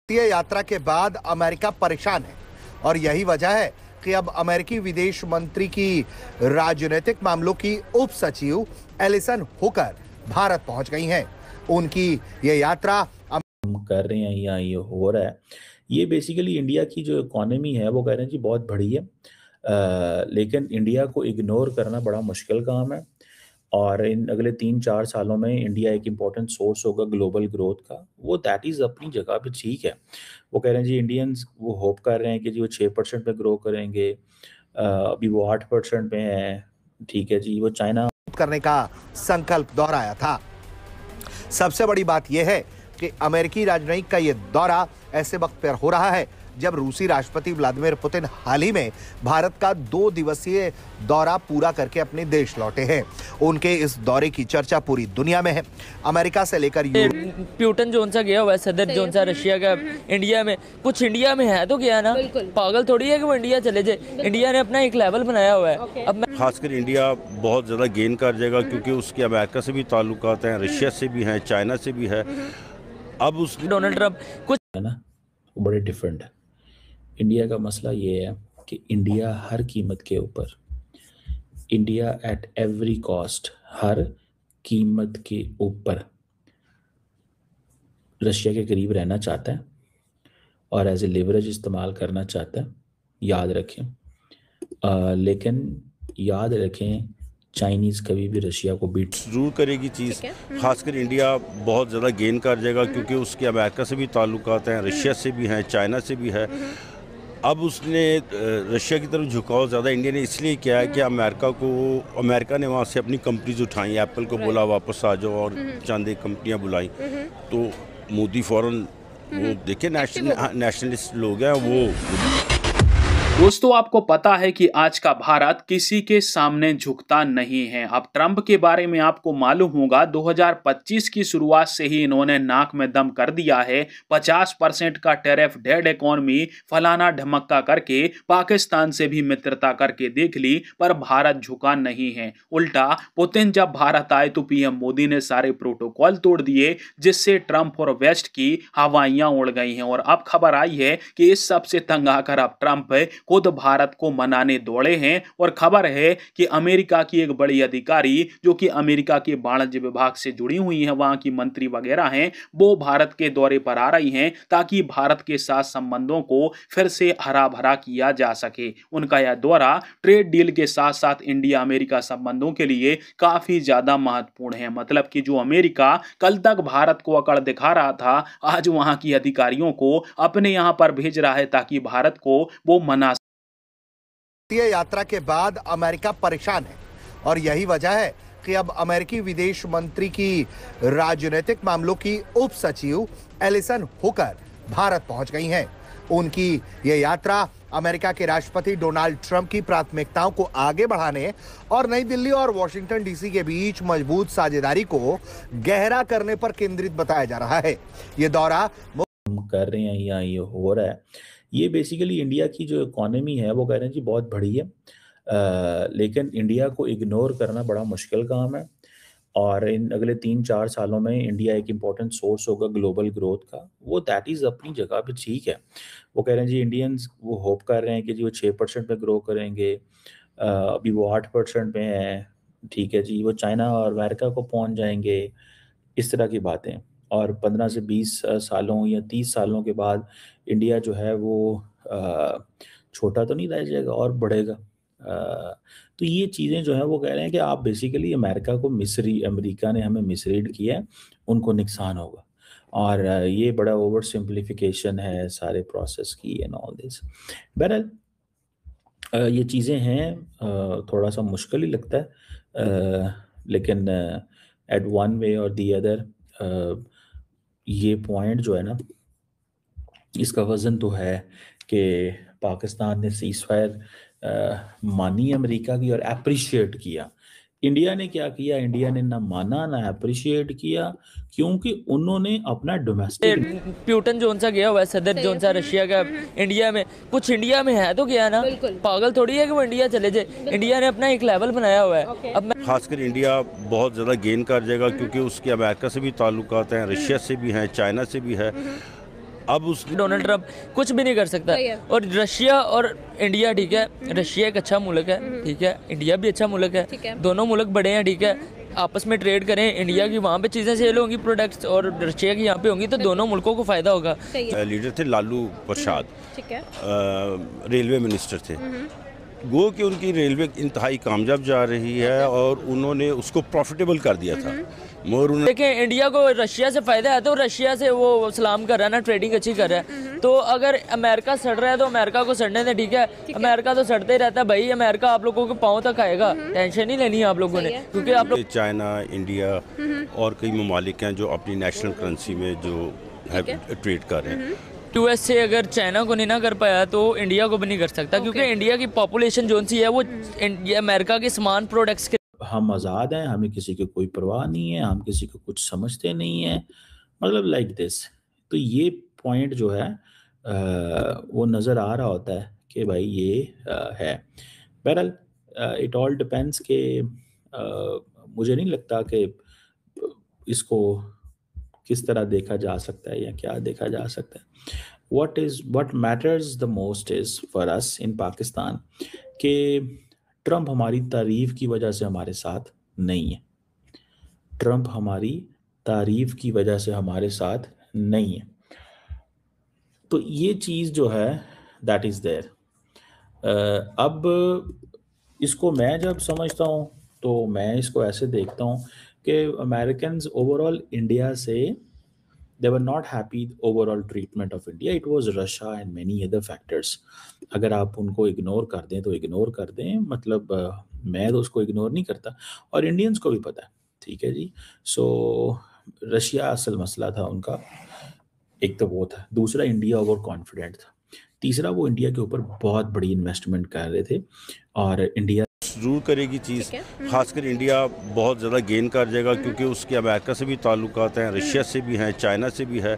भारतीय यात्रा के बाद अमेरिका परेशान है और यही वजह है कि अब अमेरिकी विदेश मंत्री की राजनीतिक मामलों की उप सचिव एलिसन हुकर भारत पहुंच गई हैं। उनकी ये यात्रा कर रहे हैं या ये हो रहा है, ये बेसिकली इंडिया की जो इकोनॉमी है वो कह रहे हैं जी बहुत बड़ी है, लेकिन इंडिया को इग्नोर करना बड़ा मुश्किल काम है। और इन अगले 3-4 सालों में इंडिया एक इम्पॉर्टेंट सोर्स होगा ग्लोबल ग्रोथ का, वो दैट इज़ अपनी जगह पे ठीक है। वो कह रहे हैं जी इंडियंस वो होप कर रहे हैं कि जी वो 6% पे ग्रो करेंगे, अभी वो 8% पे हैं, ठीक है जी। वो चाइना करने का संकल्प दोहराया था। सबसे बड़ी बात यह है कि अमेरिकी राजनयिक का यह दौरा ऐसे वक्त पर हो रहा है जब रूसी राष्ट्रपति व्लादिमीर पुतिन हाल ही में भारत का 2 दिवसीय दौरा पूरा करके अपने देश लौटे हैं। उनके इस दौरे की चर्चा पूरी दुनिया में है, अमेरिका से लेकर पुतिन जोन सा गया हुआ है, सदर जोन सा रशिया का इंडिया में, कुछ इंडिया में है तो गया ना, पागल थोड़ी है कि वो इंडिया चले जाए। इंडिया ने अपना एक लेवल बनाया हुआ है। अब खासकर इंडिया बहुत ज़्यादा गेन कर जाएगा क्योंकि उसके अमेरिका से भी ताल्लुकात हैं, रशिया से भी हैं, चाइना से भी है। अब उस डोनाल्ड ट्रंप कुछ है ना, वो बड़े डिफरेंट है। इंडिया का मसला ये है कि इंडिया हर कीमत के ऊपर, इंडिया एट एवरी कॉस्ट, हर कीमत के ऊपर रशिया के करीब रहना चाहता है और एज ए लिवरेज इस्तेमाल करना चाहता है। याद रखें, लेकिन याद रखें चाइनीज़ कभी भी रशिया को बीट जरूर करेगी चीज़। खासकर इंडिया बहुत ज़्यादा गेन कर जाएगा क्योंकि उसके अमेरिका से भी ताल्लुकात हैं, रशिया से भी हैं, चाइना से भी है। अब उसने रशिया की तरफ झुकाव ज़्यादा इंडिया ने इसलिए किया है कि अमेरिका ने वहाँ से अपनी कंपनीज उठाई, एप्पल को बोला वापस आ जाओ और चंद एक कंपनियाँ बुलाई, तो मोदी फ़ौरन वो देखे नेशनलिस्ट लोग हैं वो। दोस्तों, आपको पता है कि आज का भारत किसी के सामने झुकता नहीं है। अब ट्रंप के बारे में आपको मालूम होगा, 2025 की शुरुआत से ही इन्होंने नाक में दम कर दिया है। 50% का टैरिफ, डेड इकोनॉमी, फलाना ढमक्का करके पाकिस्तान से भी मित्रता करके देख ली, पर भारत झुका नहीं है। उल्टा पुतिन जब भारत आए तो पीएम मोदी ने सारे प्रोटोकॉल तोड़ दिए, जिससे ट्रंप और वेस्ट की हवाइयां उड़ गई हैं। और अब खबर आई है कि इस सब से तंग आकर अब ट्रंप खुद भारत को मनाने दौड़े हैं। और खबर है कि अमेरिका की एक बड़ी अधिकारी जो कि अमेरिका के वाणिज्य विभाग से जुड़ी हुई है, वहां की मंत्री वगैरह हैं, वो भारत के दौरे पर आ रही हैं ताकि भारत के साथ संबंधों को फिर से हरा भरा किया जा सके। उनका यह दौरा ट्रेड डील के साथ साथ इंडिया अमेरिका संबंधों के लिए काफी ज्यादा महत्वपूर्ण है। मतलब कि जो अमेरिका कल तक भारत को अकड़ दिखा रहा था, आज वहां की अधिकारियों को अपने यहां पर भेज रहा है ताकि भारत को वो मना। भारतीय यात्रा के बाद अमेरिका परेशान है और यही वजह है कि अब अमेरिकी विदेश मंत्री की राजनीतिक मामलों की उप सचिव एलिसन हुकर भारत पहुंच गई हैं। उनकी ये यात्रा अमेरिका के राष्ट्रपति डोनाल्ड ट्रंप की प्राथमिकताओं को आगे बढ़ाने और नई दिल्ली और वॉशिंगटन डीसी के बीच मजबूत साझेदारी को गहरा करने पर केंद्रित बताया जा रहा है। ये दौरा कर रहे हैं या ये हो रहा है, ये बेसिकली इंडिया की जो इकोनॉमी है वो कह रहे हैं जी बहुत बड़ी है, लेकिन इंडिया को इग्नोर करना बड़ा मुश्किल काम है। और इन अगले 3-4 सालों में इंडिया एक इम्पॉर्टेंट सोर्स होगा ग्लोबल ग्रोथ का, वो दैट इज़ अपनी जगह पे ठीक है। वो कह रहे हैं जी इंडियंस वो होप कर रहे हैं कि जी वो 6% पे ग्रो करेंगे, अभी वो 8% पे हैं, ठीक है जी। वो चाइना और अमेरिका को पहुंच जाएंगे, इस तरह की बातें। और 15 से 20 सालों या 30 सालों के बाद इंडिया जो है वो छोटा तो नहीं रह जाएगा और बढ़ेगा। तो ये चीज़ें जो है वो कह रहे हैं कि आप बेसिकली अमेरिका ने हमें मिसरीड किया है, उनको नुकसान होगा। और ये बड़ा ओवर सिंप्लीफिकेशन है सारे प्रोसेस की एंड ऑल दिस। बहरहाल ये चीज़ें हैं, थोड़ा सा मुश्किल ही लगता है, लेकिन एट वन वे और दी अदर ये पॉइंट जो है ना, इसका वज़न तो है कि पाकिस्तान ने सीज़फायर मानी अमेरिका की और अप्रिशिएट किया। इंडिया ने क्या किया? इंडिया ने ना माना ना अप्रिशिएट किया, क्योंकि उन्होंने अपना डोमेस्टिक पुतिन जोन सा गया हुआ है, सदर जोन सा रशिया का इंडिया में, कुछ इंडिया में है तो गया ना, पागल थोड़ी है कि वो इंडिया चले जाए। इंडिया ने अपना एक लेवल बनाया हुआ है। अब खासकर इंडिया बहुत ज़्यादा गेन कर जाएगा क्योंकि उसके अमेरिका से भी ताल्लुकात हैं, रशिया से भी हैं, चाइना से भी है। अब उस डोनाल्ड ट्रंप कुछ भी नहीं कर सकता। और रशिया और इंडिया, ठीक है, रशिया एक अच्छा मुल्क है, ठीक है, इंडिया भी अच्छा मुल्क है, दोनों मुल्क बड़े हैं, ठीक है, आपस में ट्रेड करें, इंडिया की वहाँ पे चीज़ें सेल होंगी प्रोडक्ट्स और रशिया की यहाँ पे होंगी, तो दोनों मुल्कों को फ़ायदा होगा। लीडर थे लालू प्रसाद, ठीक है, रेलवे मिनिस्टर थे। गो कि उनकी रेलवे इंतहाई कामयाब जा रही है और उन्होंने उसको प्रॉफिटेबल कर दिया था। मगर उन्होंने देखें, इंडिया को रशिया से फ़ायदा है तो रशिया से वो सलाम कर रहा है ना, ट्रेडिंग अच्छी कर रहा है। तो अगर अमेरिका सड़ रहा है तो अमेरिका को सड़ने दें, ठीक है, अमेरिका तो सड़ते ही रहता है भाई, अमेरिका आप लोगों के पाँव तक आएगा, टेंशन नहीं लेनी है आप लोगों ने, क्योंकि आप लोग चाइना, इंडिया और कई ममालिक हैं जो अपनी नेशनल करेंसी में जो है ट्रेड कर रहे हैं। यूएस से अगर चाइना को नहीं ना कर पाया तो इंडिया को भी नहीं कर सकता, क्योंकि इंडिया की पॉपुलेशन जो सी है वो अमेरिका के समान प्रोडक्ट्स के। हम आज़ाद हैं, हमें किसी की कोई परवाह नहीं है, हम किसी को कुछ समझते नहीं हैं, मतलब लाइक दिस। तो ये पॉइंट जो है वो नज़र आ रहा होता है कि भाई ये है। बहरहाल इट ऑल डिपेंड्स के मुझे नहीं लगता कि इसको किस तरह देखा जा सकता है या क्या देखा जा सकता है। what matters the most is for us in Pakistan कि ट्रंप हमारी तारीफ की वजह से हमारे साथ नहीं है, ट्रंप हमारी तारीफ की वजह से हमारे साथ नहीं है। तो ये चीज़ जो है दैट इज़ देयर। अब इसको मैं जब समझता हूँ तो मैं इसको ऐसे देखता हूँ कि अमेरिकन्स ओवरऑल इंडिया से they were not happy overall treatment of India. It was Russia and many other factors. अगर आप उनको इग्नोर कर दें तो इग्नोर कर दें, मतलब मैं तो उसको इग्नोर नहीं करता और इंडियंस को भी पता है, ठीक है जी। सो रशिया असल मसला था उनका, एक तो वो था, दूसरा इंडिया ओवर कॉन्फिडेंट था, तीसरा वो इंडिया के ऊपर बहुत बड़ी इन्वेस्टमेंट कर रहे थे और इंडिया जरूर करेगी चीज़, खासकर इंडिया बहुत ज़्यादा गेन कर जाएगा क्योंकि उसके अमेरिका से भी ताल्लुकात हैं, रशिया से भी हैं, चाइना से भी है।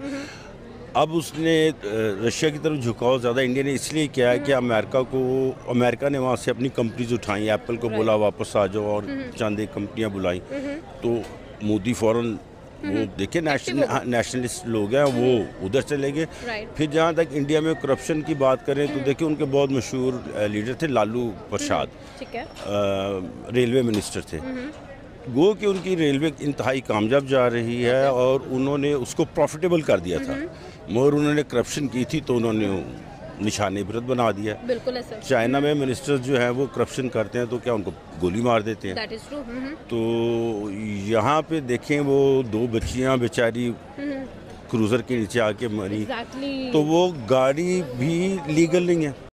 अब उसने रशिया की तरफ झुकाव ज़्यादा इंडिया ने इसलिए किया है कि अमेरिका ने वहाँ से अपनी कंपनीज उठाई, एप्पल को बोला वापस आ जाओ और चंद एक कंपनियाँ बुलाई, तो मोदी फ़ौरन वो देखे नेशनलिस्ट लोग हैं वो उधर चले गए। फिर जहाँ तक इंडिया में करप्शन की बात करें तो देखिए उनके बहुत मशहूर लीडर थे लालू प्रसाद, रेलवे मिनिस्टर थे। गो कि उनकी रेलवे इंतहाई कामयाब जा रही है और उन्होंने उसको प्रॉफिटेबल कर दिया था, मगर उन्होंने करप्शन की थी तो उन्होंने निशाने इबरत बना दिया। बिल्कुल है सर। चाइना में मिनिस्टर्स जो हैं वो करप्शन करते हैं तो क्या उनको गोली मार देते हैं। That is true. तो यहाँ पे देखें वो दो बच्चियाँ बेचारी क्रूज़र के नीचे आके मरी, Exactly. तो वो गाड़ी भी लीगल नहीं है।